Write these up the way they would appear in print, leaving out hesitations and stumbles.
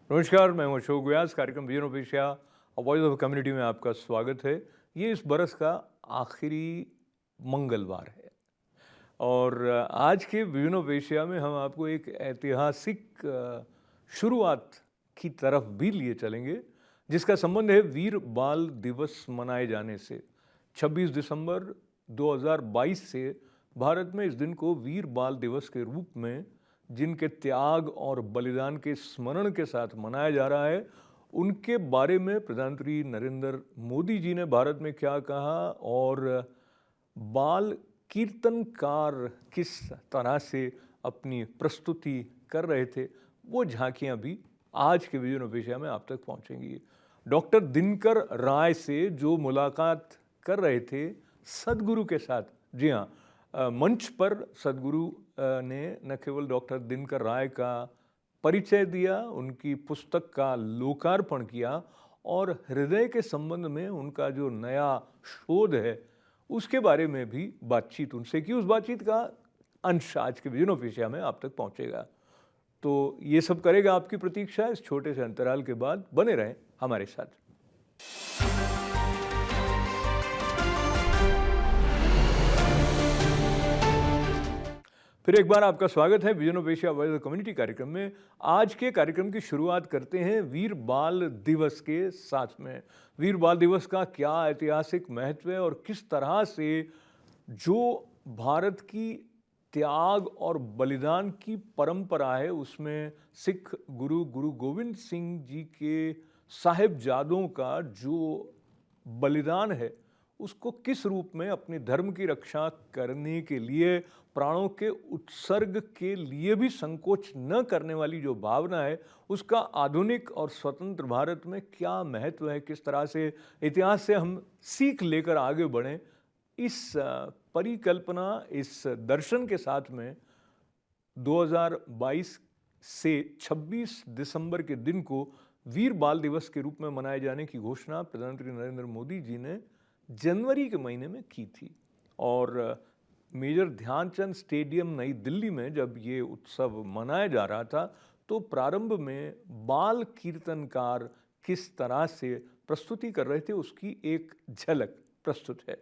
नमस्कार, मैं हूं अशोक व्यास। कार्यक्रम vision of Asia voice of community में आपका स्वागत है। ये इस बरस का आखिरी मंगलवार है और आज के विजन ऑफ एशिया में हम आपको एक ऐतिहासिक शुरुआत की तरफ भी लिए चलेंगे, जिसका संबंध है वीर बाल दिवस मनाए जाने से। 26 दिसंबर 2022 से भारत में इस दिन को वीर बाल दिवस के रूप में, जिनके त्याग और बलिदान के स्मरण के साथ मनाया जा रहा है, उनके बारे में प्रधानमंत्री नरेंद्र मोदी जी ने भारत में क्या कहा और बाल कीर्तनकार किस तरह से अपनी प्रस्तुति कर रहे थे, वो झांकियां भी आज के विजन ऑफ एशिया में आप तक पहुंचेंगी। डॉक्टर दिनकर राय से जो मुलाकात कर रहे थे सदगुरु के साथ, जी हाँ, मंच पर सदगुरु ने न केवल डॉक्टर दिनकर राय का परिचय दिया, उनकी पुस्तक का लोकार्पण किया और हृदय के संबंध में उनका जो नया शोध है उसके बारे में भी बातचीत उनसे की। उस बातचीत का अंश आज के विजन ऑफ एशिया में आप तक पहुंचेगा। तो ये सब करेगा आपकी प्रतीक्षा। इस छोटे से अंतराल के बाद बने रहें हमारे साथ। फिर एक बार आपका स्वागत है vision of Asia voice of community कार्यक्रम में। आज के कार्यक्रम की शुरुआत करते हैं वीर बाल दिवस के साथ में। वीर बाल दिवस का क्या ऐतिहासिक महत्व है और किस तरह से जो भारत की त्याग और बलिदान की परंपरा है, उसमें सिख गुरु गोविंद सिंह जी के साहिबजादों का जो बलिदान है, उसको किस रूप में अपने धर्म की रक्षा करने के लिए, प्राणों के उत्सर्ग के लिए भी संकोच न करने वाली जो भावना है, उसका आधुनिक और स्वतंत्र भारत में क्या महत्व है, किस तरह से इतिहास से हम सीख लेकर आगे बढ़ें, इस परिकल्पना, इस दर्शन के साथ में 2022 से 26 दिसंबर के दिन को वीर बाल दिवस के रूप में मनाए जाने की घोषणा प्रधानमंत्री नरेंद्र मोदी जी ने जनवरी के महीने में की थी। और मेजर ध्यानचंद स्टेडियम नई दिल्ली में जब ये उत्सव मनाया जा रहा था, तो प्रारंभ में बाल कीर्तनकार किस तरह से प्रस्तुति कर रहे थे, उसकी एक झलक प्रस्तुत है।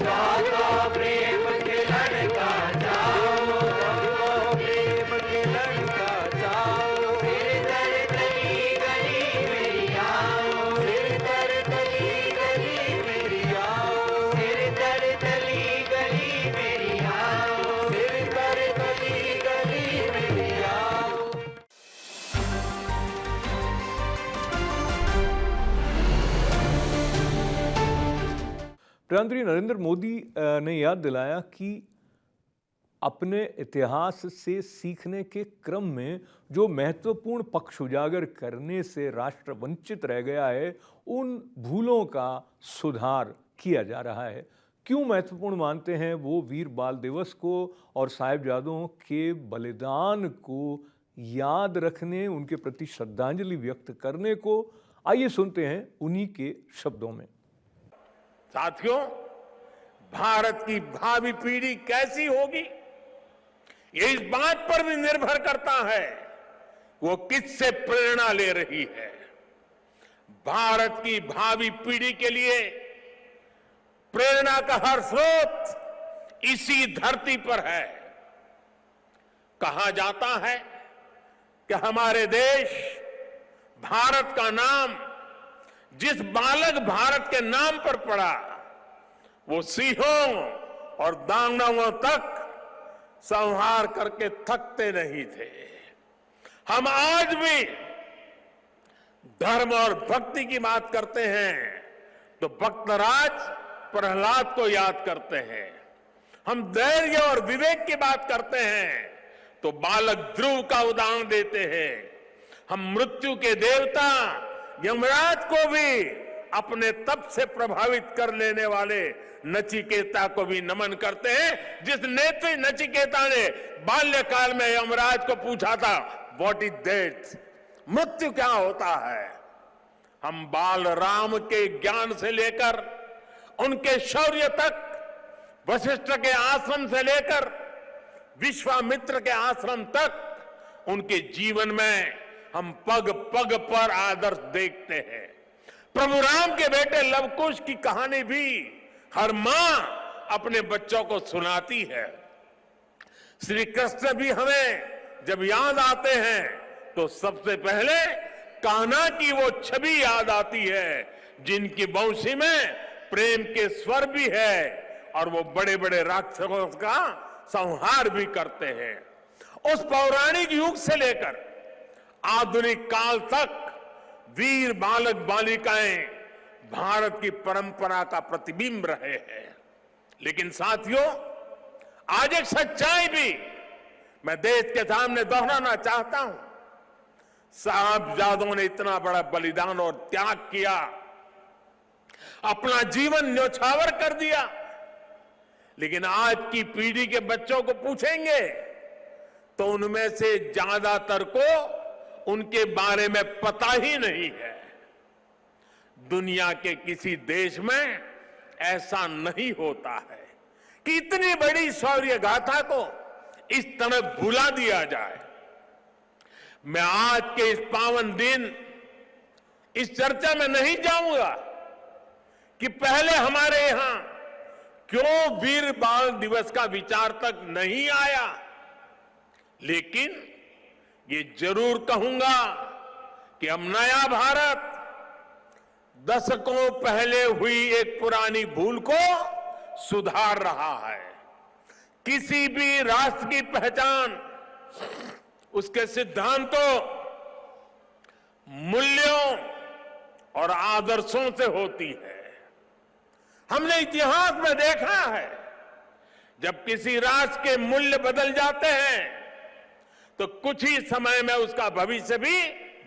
जाओ प्रेम के लड़का जाओ, प्रेम के लड़का जाओ। फिर दर गली गली मेरी आओ, फिर दर गली गली मेरी आओ, फिर दर गली गली मेरी आओ, फिर दर गली गली मेरी आओ। प्रधानमंत्री नरेंद्र मोदी ने याद दिलाया कि अपने इतिहास से सीखने के क्रम में जो महत्वपूर्ण पक्ष उजागर करने से राष्ट्र वंचित रह गया है, उन भूलों का सुधार किया जा रहा है। क्यों महत्वपूर्ण मानते हैं वो वीर बाल दिवस को और साहिबजादों के बलिदान को याद रखने, उनके प्रति श्रद्धांजलि व्यक्त करने को? आइए सुनते हैं उन्हीं के शब्दों में। साथियों, भारत की भावी पीढ़ी कैसी होगी, ये इस बात पर भी निर्भर करता है वो किससे प्रेरणा ले रही है। भारत की भावी पीढ़ी के लिए प्रेरणा का हर स्रोत इसी धरती पर है। कहा जाता है कि हमारे देश भारत का नाम जिस बालक भारत के नाम पर पड़ा, वो सिंहों और दानवों तक संहार करके थकते नहीं थे। हम आज भी धर्म और भक्ति की बात करते हैं तो भक्तराज प्रहलाद को याद करते हैं। हम धैर्य और विवेक की बात करते हैं तो बालक ध्रुव का उदाहरण देते हैं। हम मृत्यु के देवता यमराज को भी अपने तप से प्रभावित कर लेने वाले नचिकेता को भी नमन करते हैं, जिस नेत्री नचिकेता ने बाल्यकाल में यमराज को पूछा था, व्हाट इज डेथ, मृत्यु क्या होता है। हम बाल राम के ज्ञान से लेकर उनके शौर्य तक, वशिष्ठ के आश्रम से लेकर विश्वामित्र के आश्रम तक, उनके जीवन में हम पग पग पर आदर्श देखते हैं। प्रभु राम के बेटे लवकुश की कहानी भी हर मां अपने बच्चों को सुनाती है। श्री कृष्ण भी हमें जब याद आते हैं तो सबसे पहले कान्हा की वो छवि याद आती है, जिनकी बंशी में प्रेम के स्वर भी है और वो बड़े बड़े राक्षसों का संहार भी करते हैं। उस पौराणिक युग से लेकर आधुनिक काल तक वीर बालक बालिकाएं भारत की परंपरा का प्रतिबिंब रहे हैं। लेकिन साथियों, आज एक सच्चाई भी मैं देश के सामने दोहराना चाहता हूं। साहबजादों ने इतना बड़ा बलिदान और त्याग किया, अपना जीवन न्यौछावर कर दिया, लेकिन आज की पीढ़ी के बच्चों को पूछेंगे तो उनमें से ज्यादातर को उनके बारे में पता ही नहीं है। दुनिया के किसी देश में ऐसा नहीं होता है कि इतनी बड़ी शौर्य गाथा को इस तरह भुला दिया जाए। मैं आज के इस पावन दिन इस चर्चा में नहीं जाऊंगा कि पहले हमारे यहां क्यों वीर बाल दिवस का विचार तक नहीं आया, लेकिन ये जरूर कहूंगा कि हम नया भारत दशकों पहले हुई एक पुरानी भूल को सुधार रहा है। किसी भी राष्ट्र की पहचान उसके सिद्धांतों, मूल्यों और आदर्शों से होती है। हमने इतिहास में देखा है, जब किसी राष्ट्र के मूल्य बदल जाते हैं तो कुछ ही समय में उसका भविष्य भी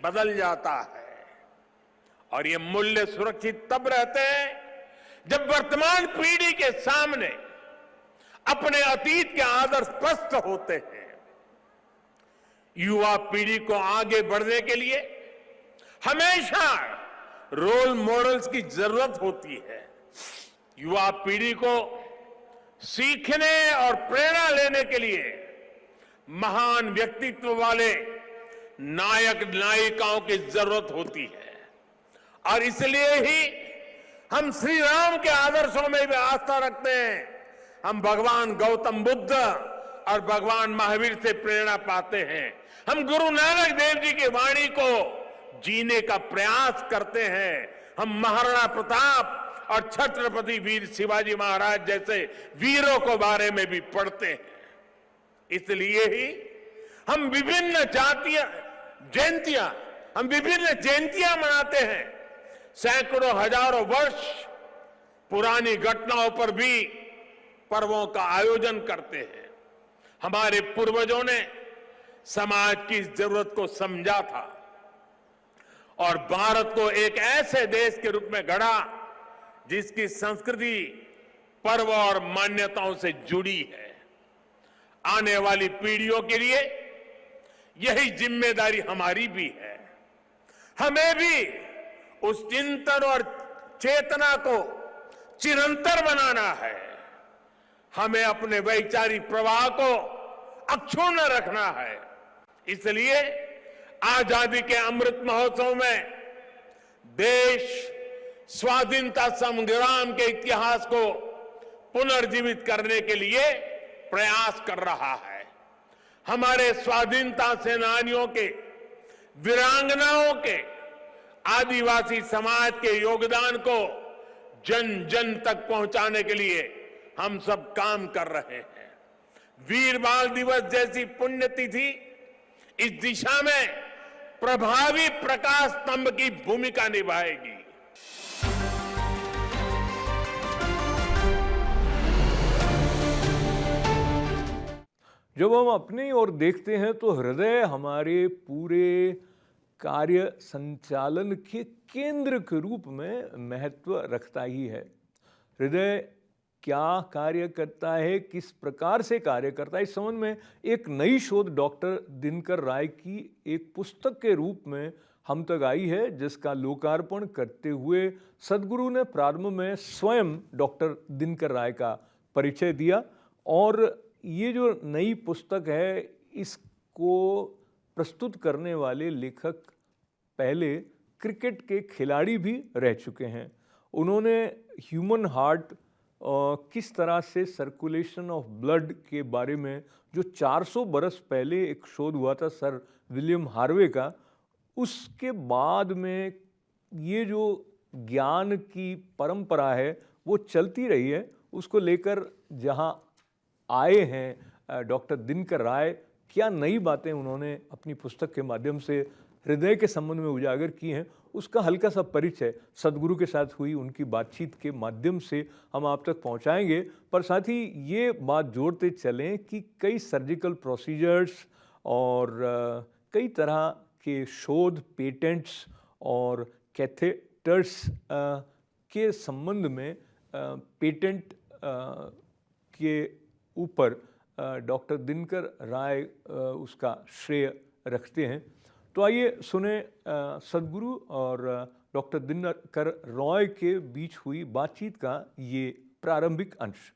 बदल जाता है। और ये मूल्य सुरक्षित तब रहते हैं जब वर्तमान पीढ़ी के सामने अपने अतीत के आदर्श स्पष्ट होते हैं। युवा पीढ़ी को आगे बढ़ने के लिए हमेशा रोल मॉडल्स की जरूरत होती है। युवा पीढ़ी को सीखने और प्रेरणा लेने के लिए महान व्यक्तित्व वाले नायक नायिकाओं की जरूरत होती है। और इसलिए ही हम श्री राम के आदर्शों में भी आस्था रखते हैं। हम भगवान गौतम बुद्ध और भगवान महावीर से प्रेरणा पाते हैं। हम गुरु नानक देव जी की वाणी को जीने का प्रयास करते हैं। हम महाराणा प्रताप और छत्रपति वीर शिवाजी महाराज जैसे वीरों को बारे में भी पढ़ते हैं। इसलिए ही हम विभिन्न जयंतियां मनाते हैं। सैकड़ों हजारों वर्ष पुरानी घटनाओं पर भी पर्वों का आयोजन करते हैं। हमारे पूर्वजों ने समाज की इस जरूरत को समझा था और भारत को एक ऐसे देश के रूप में गढ़ा जिसकी संस्कृति पर्व और मान्यताओं से जुड़ी है। आने वाली पीढ़ियों के लिए यही जिम्मेदारी हमारी भी है। हमें भी उस चिंतन और चेतना को चिरंतर बनाना है। हमें अपने वैचारिक प्रवाह को अक्षुण्ण रखना है। इसलिए आजादी के अमृत महोत्सव में देश स्वाधीनता संग्राम के इतिहास को पुनर्जीवित करने के लिए प्रयास कर रहा है। हमारे स्वाधीनता सेनानियों के, वीरांगनाओं के, आदिवासी समाज के योगदान को जन जन तक पहुंचाने के लिए हम सब काम कर रहे हैं। वीर बाल दिवस जैसी पुण्यतिथि इस दिशा में प्रभावी प्रकाश स्तंभ की भूमिका निभाएगी। जब हम अपनी ओर देखते हैं तो हृदय हमारे पूरे कार्य संचालन के केंद्र के रूप में महत्व रखता ही है। हृदय क्या कार्य करता है, किस प्रकार से कार्य करता है, इस संबंध में एक नई शोध डॉक्टर दिनकर राय की एक पुस्तक के रूप में हम तक आई है, जिसका लोकार्पण करते हुए सदगुरु ने प्रारंभ में स्वयं डॉक्टर दिनकर राय का परिचय दिया। और ये जो नई पुस्तक है, इसको प्रस्तुत करने वाले लेखक पहले क्रिकेट के खिलाड़ी भी रह चुके हैं। उन्होंने ह्यूमन हार्ट किस तरह से सर्कुलेशन ऑफ ब्लड के बारे में जो 400 बरस पहले एक शोध हुआ था सर विलियम हार्वे का, उसके बाद में ये जो ज्ञान की परंपरा है वो चलती रही है। उसको लेकर जहाँ आए हैं डॉक्टर दिनकर राय, क्या नई बातें उन्होंने अपनी पुस्तक के माध्यम से हृदय के संबंध में उजागर की हैं, उसका हल्का सा परिचय सदगुरु के साथ हुई उनकी बातचीत के माध्यम से हम आप तक पहुंचाएंगे। पर साथ ही ये बात जोड़ते चलें कि कई सर्जिकल प्रोसीजर्स और कई तरह के शोध, पेटेंट्स और कैथेटर्स के संबंध में पेटेंट के ऊपर डॉक्टर दिनकर राय उसका श्रेय रखते हैं। तो आइए सुने सदगुरु और डॉक्टर दिनकर रॉय के बीच हुई बातचीत का ये प्रारंभिक अंश।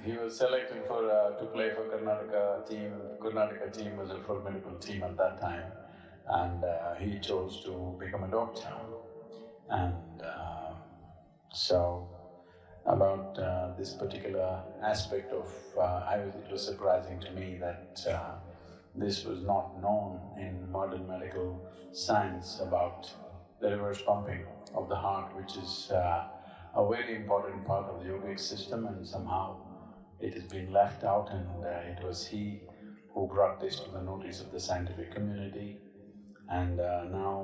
He was selected to play for Karnataka team. Karnataka team was a formidable team at that time, and he chose to become a doctor. And so, about this particular aspect of, it was surprising to me that this was not known in modern medical science about the reverse pumping of the heart, which is a very important part of the yogic system, and somehow it has been left out, and it was he who brought this to the notice of the scientific community. And now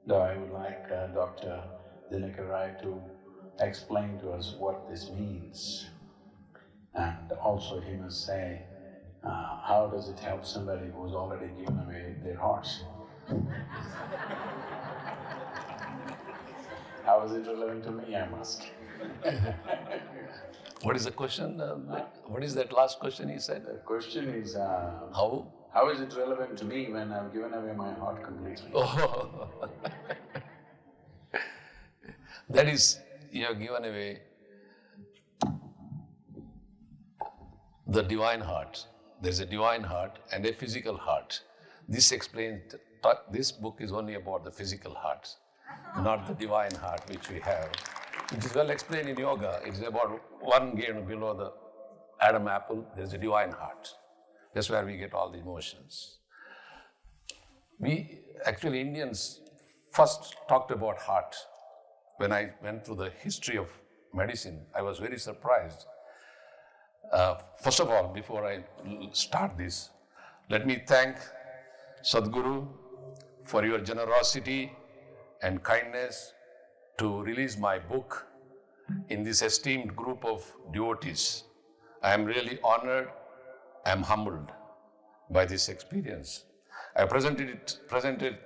I would like Dr. Dinakar Rai to explain to us what this means, and also he must say how does it help somebody who's already given away their hearts. How is it relevant to me, I must. What is the question? What is that last question he said? The question is How is it relevant to me when I've given away my heart completely? Oh. That is, you have given away the divine heart. There's a divine heart and a physical heart. This explains, this book is only about the physical heart. not the divine heart which we have, which is well explained in yoga. It's about one gain below the Adam apple, there's a divine heart. That's where we get all the emotions. We, actually, Indians first talked about heart. When I went through the history of medicine, I was very surprised. First of all, before I start this, let me thank Sadhguru for your generosity and kindness to release my book in this esteemed group of devotees. I am really honored, I am humbled by this experience. I presented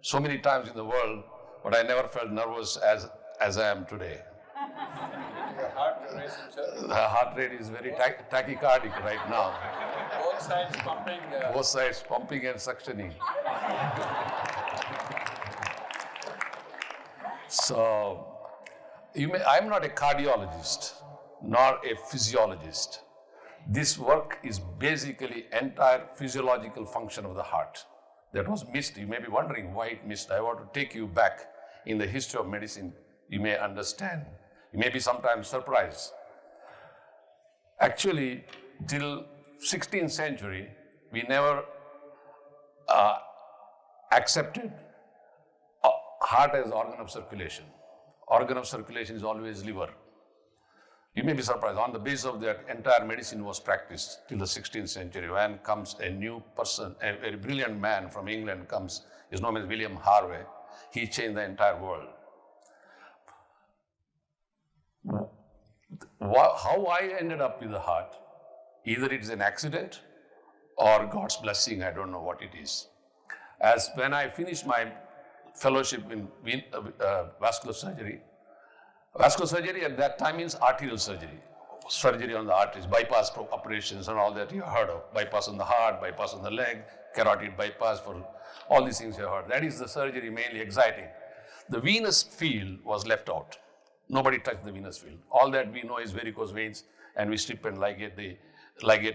so many times in the world, but I never felt nervous as I am today. Your heart racing, sir. The heart rate is very tachycardic right now. Both sides pumping. Both sides pumping and suctioning. So, I'm not a cardiologist, nor a physiologist. This work is basically entire physiological function of the heart that was missed. You may be wondering why it missed. I want to take you back in the history of medicine. You may understand. You may be sometimes surprised. Actually, till 16th century, we never accepted heart as organ of circulation. Organ of circulation is always liver. You may be surprised. On the basis of that, entire medicine was practiced till the 16th century. When comes a new person, a very brilliant man from England comes, his name is William Harvey. He changed the entire world. How I ended up with the heart, either it is an accident or God's blessing, I don't know what it is. As when I finished my fellowship in vascular surgery at that time means arterial surgery on the arteries, bypass operations and all that you heard of, bypass on the heart, bypass on the leg, carotid bypass, for all these things you heard. That is the surgery mainly exciting. The venous field was left out. Nobody touched the venous field. All that we know is varicose veins, and we strip and ligate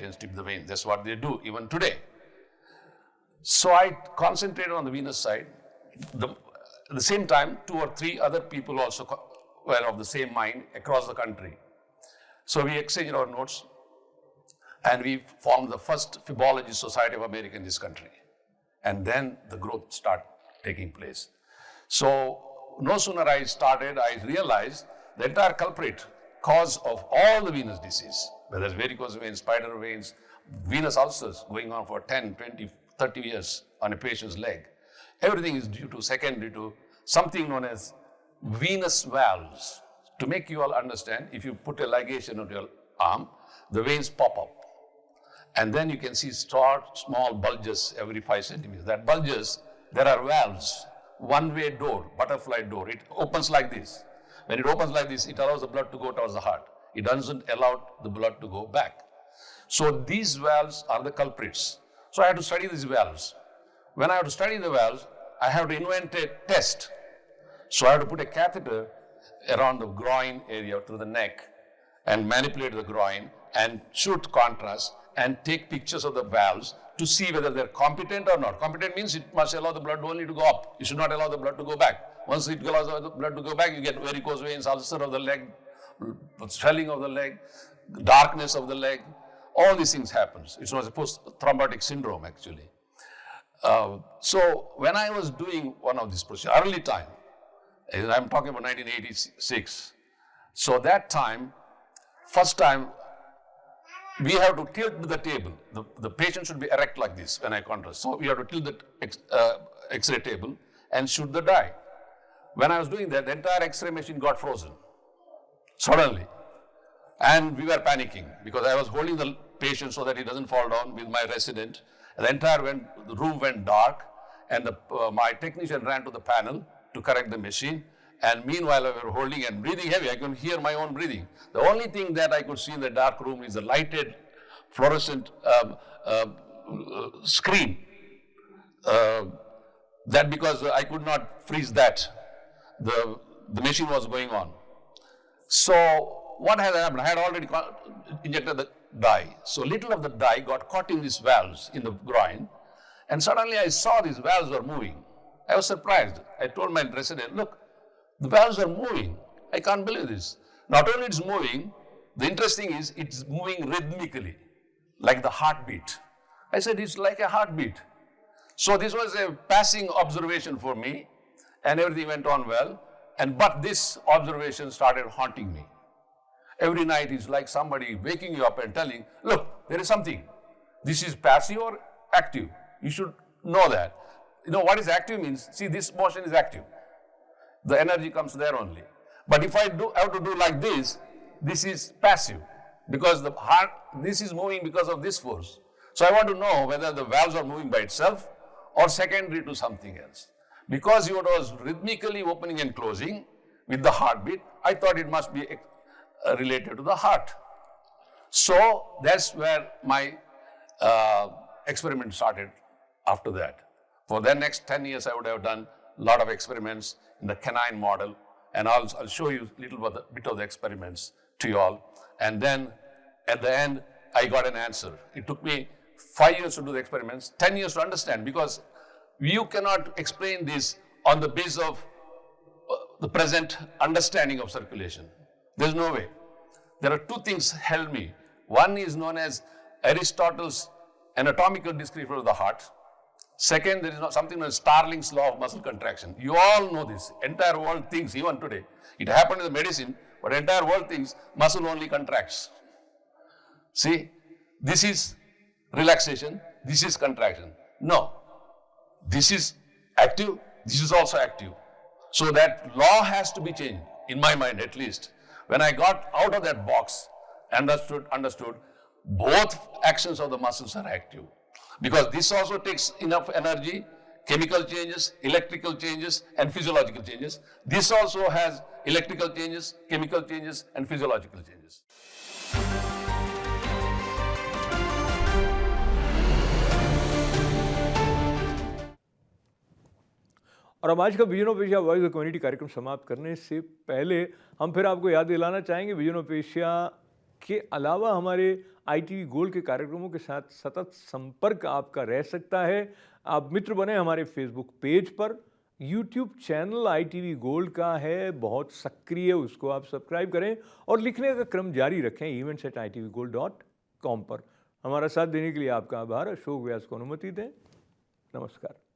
and strip the veins. That's what they do even today. So I concentrated on the venous side. At the same time, 2 or 3 other people also were of the same mind across the country. So we exchanged our notes, and we formed the first Phibology Society of America in this country. And then the growth started taking place. So no sooner I started, I realized the entire culprit, cause of all the venous disease, whether it's varicose veins, spider veins, venous ulcers going on for 10, 20, 30 years on a patient's leg, everything is secondary to something known as venous valves. To make you all understand, if you put a ligation on your arm, the veins pop up. And then you can see small bulges every 5 centimeters. That bulges, there are valves, one-way door, butterfly door. It opens like this. When it opens like this, it allows the blood to go towards the heart. It doesn't allow the blood to go back. So these valves are the culprits. So I had to study these valves. When I have to study the valves, I have to invent a test. So I have to put a catheter around the groin area to the neck and manipulate the groin and shoot contrast and take pictures of the valves to see whether they're competent or not. Competent means it must allow the blood only to go up. You should not allow the blood to go back. Once it allows the blood to go back, you get varicose veins, ulcer of the leg, swelling of the leg, darkness of the leg. All these things happens. It's not a post-thrombotic syndrome, actually. So when I was doing one of these procedures, early time, I'm talking about 1986. So that time, first time, we have to tilt the table. The patient should be erect like this when I contrast. So we have to tilt the X-ray table and shoot the dye. When I was doing that, the entire X-ray machine got frozen suddenly. And we were panicking because I was holding the patient so that he doesn't fall down with my resident. The entire room went dark, and my technician ran to the panel to correct the machine. And meanwhile, I was holding and breathing heavy. I could hear my own breathing. The only thing that I could see in the dark room is the lighted fluorescent screen. That because I could not freeze that. The machine was going on. So what had happened? I had already injected the dye. So little of the dye got caught in these valves in the groin. And suddenly I saw these valves were moving. I was surprised. I told my resident, look, the valves are moving. I can't believe this. Not only it's moving, the interesting is it's moving rhythmically, like the heartbeat. I said, it's like a heartbeat. So this was a passing observation for me, and everything went on well. But this observation started haunting me. Every night it's like somebody waking you up and telling, look, there is something. This is passive or active. You should know that. You know what is active means, see, this motion is active. The energy comes there only. But if I have to do like this is passive, because the heart, this is moving because of this force. So I want to know whether the valves are moving by itself or secondary to something else. Because it was rhythmically opening and closing with the heartbeat, I thought it must be related to the heart. So that's where my experiment started after that. For the next 10 years, I would have done a lot of experiments in the canine model, and I'll show you a little bit of the experiments to you all. And then at the end, I got an answer. It took me 5 years to do the experiments, 10 years to understand, because you cannot explain this on the basis of the present understanding of circulation. There's no way. There are two things held me. One is known as Aristotle's anatomical description of the heart. Second, there is something known as Starling's law of muscle contraction. You all know this. Entire world thinks, even today, it happened in the medicine, but entire world thinks muscle only contracts. See, this is relaxation, this is contraction. No, this is active, this is also active. So that law has to be changed, in my mind at least. When I got out of that box, understood both actions of the muscles are active. Because this also takes enough energy, chemical changes, electrical changes, and physiological changes. This also has electrical changes, chemical changes, and physiological changes. और अब आज का vision of Asia voice of community कार्यक्रम समाप्त करने से पहले हम फिर आपको याद दिलाना चाहेंगे, विजन ऑफ एशिया के अलावा हमारे ITV गोल्ड के कार्यक्रमों के साथ सतत संपर्क आपका रह सकता है। आप मित्र बने हमारे फेसबुक पेज पर। यूट्यूब चैनल ITV गोल्ड का है, बहुत सक्रिय, उसको आप सब्सक्राइब करें और लिखने का क्रम जारी रखें events@itvgold.com पर। हमारा साथ देने के लिए आपका आभार। अशोक व्यास को अनुमति दें। नमस्कार।